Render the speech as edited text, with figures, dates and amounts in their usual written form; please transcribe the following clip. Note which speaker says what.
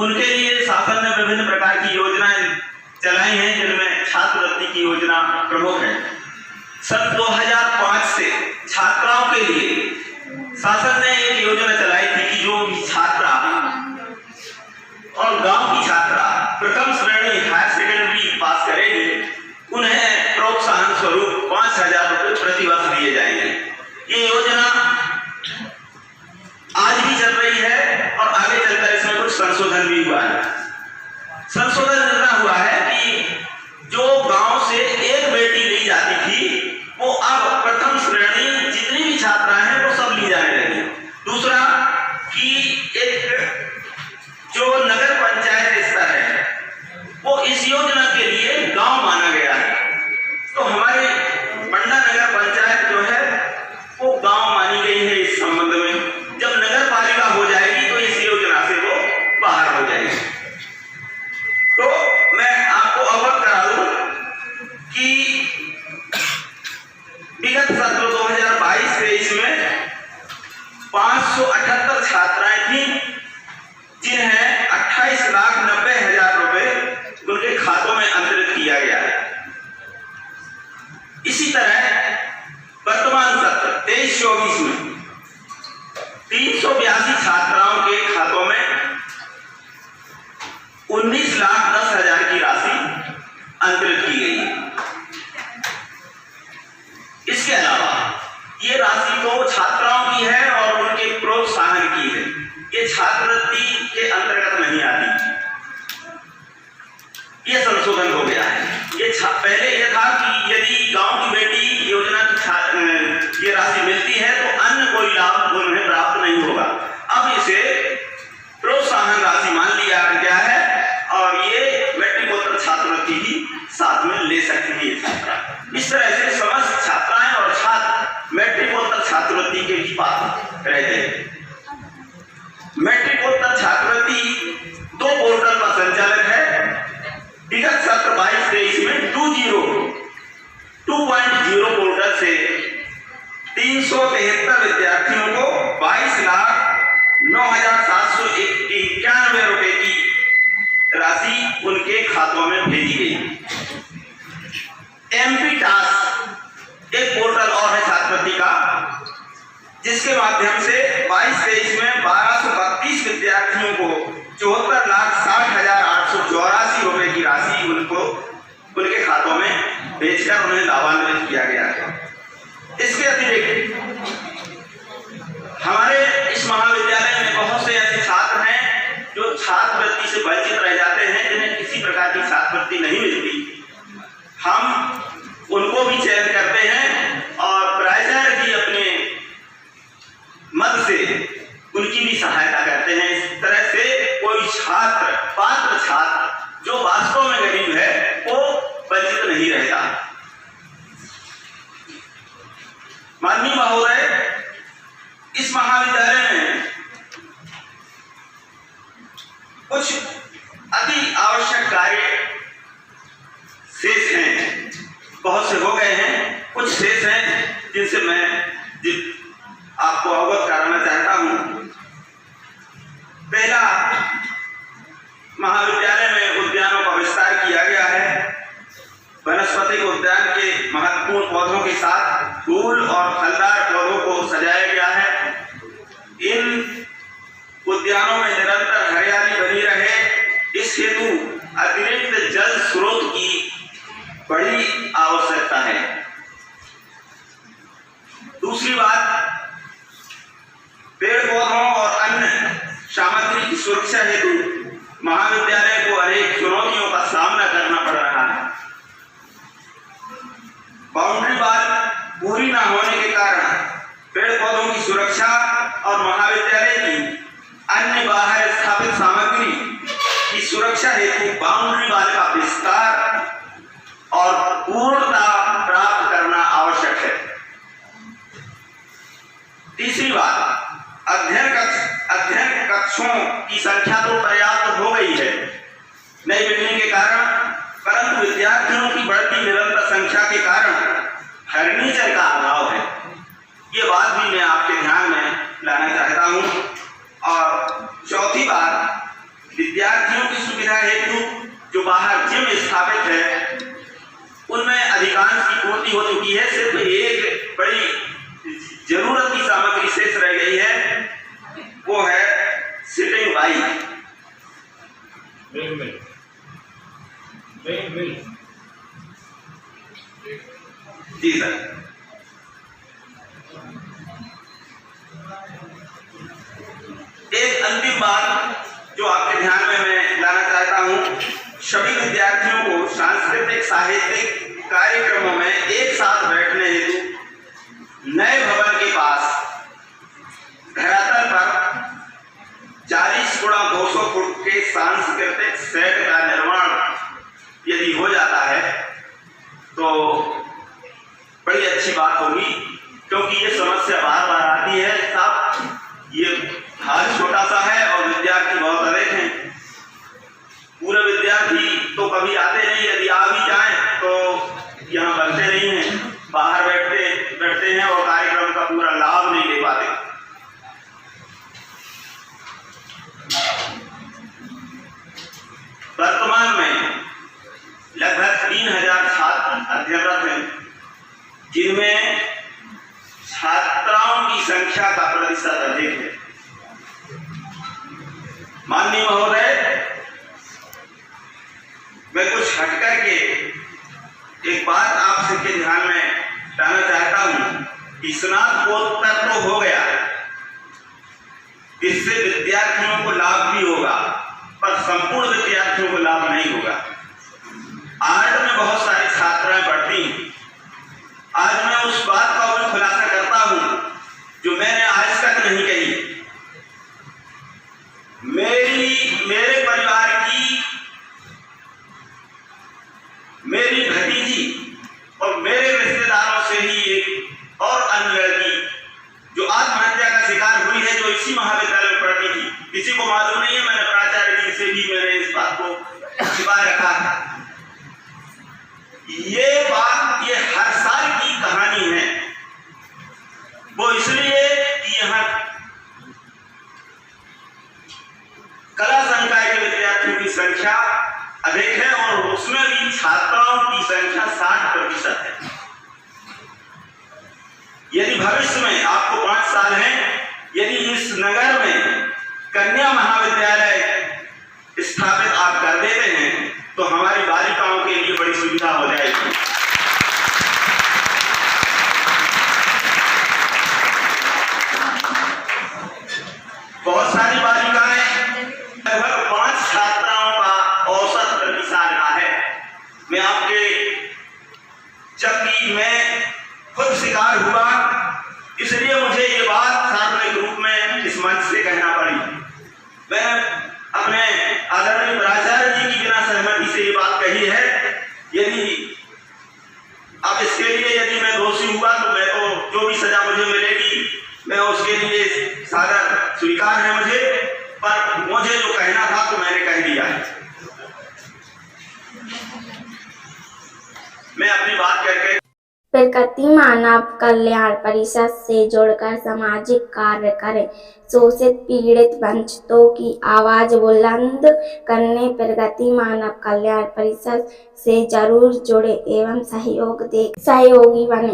Speaker 1: उनके लिए शासन ने विभिन्न प्रकार की योजनाएं चलाई हैं, जिनमें छात्रवृत्ति की योजना प्रमुख है। सन 2005 से छात्राओं के लिए शासन ने एक योजना चलाई थी कि जो भी छात्रा और गांव की छात्रा प्रथम श्रेणी हायर सेकेंडरी पास करेगी, उन्हें प्रोत्साहन स्वरूप 5,000 रुपये प्रति वर्ष दिए जाएंगे। ये योजना आज भी चल रही है और आगे चलकर इसमें कुछ संशोधन भी हुआ है। संशोधन इतना हुआ है कि जो गांव से एक बेटी ली जाती थी, वो अब प्रथम श्रेणी जितनी भी छात्रा हैं वो सब ली जाने लगी। दूसरा कि एक जो नगर पंचायत स्तर है वो इस योजना के लिए गांव माना गया है। तो हमारे बंडा नगर पंचायत जो है वो गांव मानी गई है। इस संबंध में जब नगर पालिका हो जाएगी तो इस योजना से वो बाहर हो जाएगी। तो मैं आपको अवगत करा दूं कि विगत सत्र 2022-23 में 578 छात्राएं थी, जिन्हें 28,90,000 रुपए उनके खातों में अंतरित किया गया है। इसी तरह वर्तमान सत्र 23-24 में 382 छात्राओं के खातों में 19,10,000 की राशि अंतरित की गई है। इसके अलावा ये राशि तो छात्राओं की है और उनके प्रोत्साहन की है, ये छात्रवृत्ति के अंतर्गत नहीं आती। ये संशोधन हो गया है। पहले ये था कि यदि गांव की बेटी योजना की ये राशि मिलती है तो अन्य कोई लाभ उन्हें प्राप्त नहीं होगा। अब इसे प्रोत्साहन राशि मान लिया गया है और ये मैट्रिकोत्तर छात्रवृत्ति भी साथ में ले सकती है ये छात्रा। इस तरह से समस्त छात्राएं और छात्र मैट्रिकोत्तर छात्रवृत्ति के भी पात्र रहते हैं। मैट्रिकोत्तर छात्रवृत्ति 2 पोर्टल पर संचालित है। विगत सत्र 22-23 में 2.0 पोर्टल से 373 विद्यार्थियों को 22,09,791 रुपए की राशि उनके खातों में भेजी गई। MP टास्क एक पोर्टल और है छात्रवृत्ति का, जिसके माध्यम से 22-23 में 1232 विद्यार्थियों को 74,60,884 रुपए की राशि उनको उनके खातों में भेजकर उन्हें लाभान्वित किया गया है। इसके अतिरिक्त हमारे इस महाविद्यालय में बहुत से ऐसे छात्र हैं जो छात्रवृत्ति से वंचित रह जाते हैं, जिन्हें किसी प्रकार की छात्रवृत्ति नहीं मिलती। हम उनको भी चयन करते हैं और प्राचार्य जी अपने मद से उनकी भी सहायता करते हैं। इस तरह से कोई छात्र, पात्र छात्र जो वास्तव में गरीब है, वो वंचित नहीं रहता। माननीय महोदय, इस महाविद्यालय में कुछ अति आवश्यक कार्य शेष हैं, बहुत से हो गए हैं, कुछ शेष हैं जिनसे मैं आपको अवगत कराना चाहता हूं। पहला, महाविद्यालय में उद्यानों का विस्तार किया गया है। वनस्पतिक उद्यान के महत्वपूर्ण पौधों के साथ फूल और फलदार पौधों को सजाया गया है। इन उद्यानों में निरंतर हरियाली बनी रहे, इस हेतु अतिरिक्त जल स्रोत की बड़ी आवश्यकता है। दूसरी बात, पेड़ पौधों और अन्य सामग्री की सुरक्षा हेतु महाविद्यालय को अनेक चुनौतियों का सामना करना पड़ रहा है। बाउंड्री वाल पूरी न होने के कारण पेड़ पौधों की सुरक्षा और महाविद्यालय की अन्य बाहर स्थापित सामग्री की सुरक्षा हेतु बाउंड्री वाल का विस्तार और पूर्णता प्राप्त करना आवश्यक है। तीसरी बात, अध्ययन कक्षों की संख्या तो पर्याप्त हो गई है नई बिल्डिंग के कारण, परंतु विद्यार्थियों की बढ़ती निरंतर संख्या के कारण फर्नीचर का अभाव है। ये बात भी मैं आपके ध्यान में लाना चाहता हूं। और चौथी बात, विद्यार्थी बाहर जिम स्थापित है उनमें अधिकांश की पूर्ति हो चुकी है। सिर्फ एक बड़ी जरूरत की सामग्री शेष रह गई है, वो है सिटिंग बाइक। जी सर। एक अंतिम बात जो आपके ध्यान में मैं लाना चाहता हूं, सभी विद्यार्थियों को सांस्कृतिक साहित्यिक कार्यक्रमों में एक साथ बैठने हेतु नए भवन के पास धरातल पर 40x200 फुट के सांस्कृतिक सेट का निर्माण यदि हो जाता है तो बड़ी अच्छी बात होगी, क्योंकि ये समस्या बार बार आती है। साहब ये हाल छोटा सा है और विद्यार्थी बहुत अधिक हैं। पूरे विद्यार्थी तो कभी आते नहीं, यदि आ भी जाएं तो यहाँ बनते नहीं हैं, बाहर बैठते हैं और कार्यक्रम का पूरा लाभ नहीं ले पाते। वर्तमान में लगभग 3000 छात्र अध्ययनरत हैं, जिनमें छात्राओं की संख्या का प्रतिशत अधिक है। माननीय महोदय, मैं कुछ हटकर के एक बात आप सबके ध्यान में लाना चाहता हूं कि स्नातकोत्तर तो हो गया, इससे विद्यार्थियों को लाभ भी होगा, पर संपूर्ण विद्यार्थियों को लाभ नहीं होगा। आर्ट में बहुत सारी छात्राएं पढ़ती हैं। आज मैं उस बात का भी खुलासा करता हूं जो मैंने आज तक नहीं कही। मेरे परिवार की मेरी भतीजी और मेरे रिश्तेदारों से ही एक और अन्य लड़की जो आत्महत्या का शिकार हुई है, जो इसी महाविद्यालय में पढ़ती थी, किसी को मालूम नहीं है। मैंने प्राचार्य जी से भी मैंने इस बात को छिपा रखा था। ये हर साल की कहानी है, वो इसलिए कि यहाँ कला संकाय के विद्यार्थियों की संख्या अधिक है और उसमें भी छात्राओं की संख्या 60% है। यदि भविष्य में आपको 5 साल हैं, यदि इस नगर में कन्या महाविद्यालय स्थापित आप कर देते हैं तो हमारी बालिकाओं के लिए बड़ी सुविधा हो जाएगी। बहुत सारी बालिकाएं, लगभग 5 छात्राओं का औसत प्रति साल का है। मैं आपके जबकि मैं खुद शिकार हुआ, इसलिए मुझे ये बात सार्वजनिक रूप में इस मंच से कहना पड़ी। मैं अपने आदरणीय प्राचार्य जी की बिना सहमति से ये बात कही है। यदि अब इसके लिए यदि मैं दोषी हुआ तो मैं तो जो भी सजा मुझे मिलेगी मैं उसके लिए सादर स्वीकार है मुझे, पर मुझे जो कहना था तो मैंने कह दिया है। मैं अपनी बात करके
Speaker 2: प्रकृति मानव कल्याण परिषद से जुड़कर सामाजिक कार्य करें, शोषित पीड़ित वंचितों की आवाज बुलंद करने प्रगति मानव कल्याण परिषद से जरूर जुड़े एवं सहयोगी बने।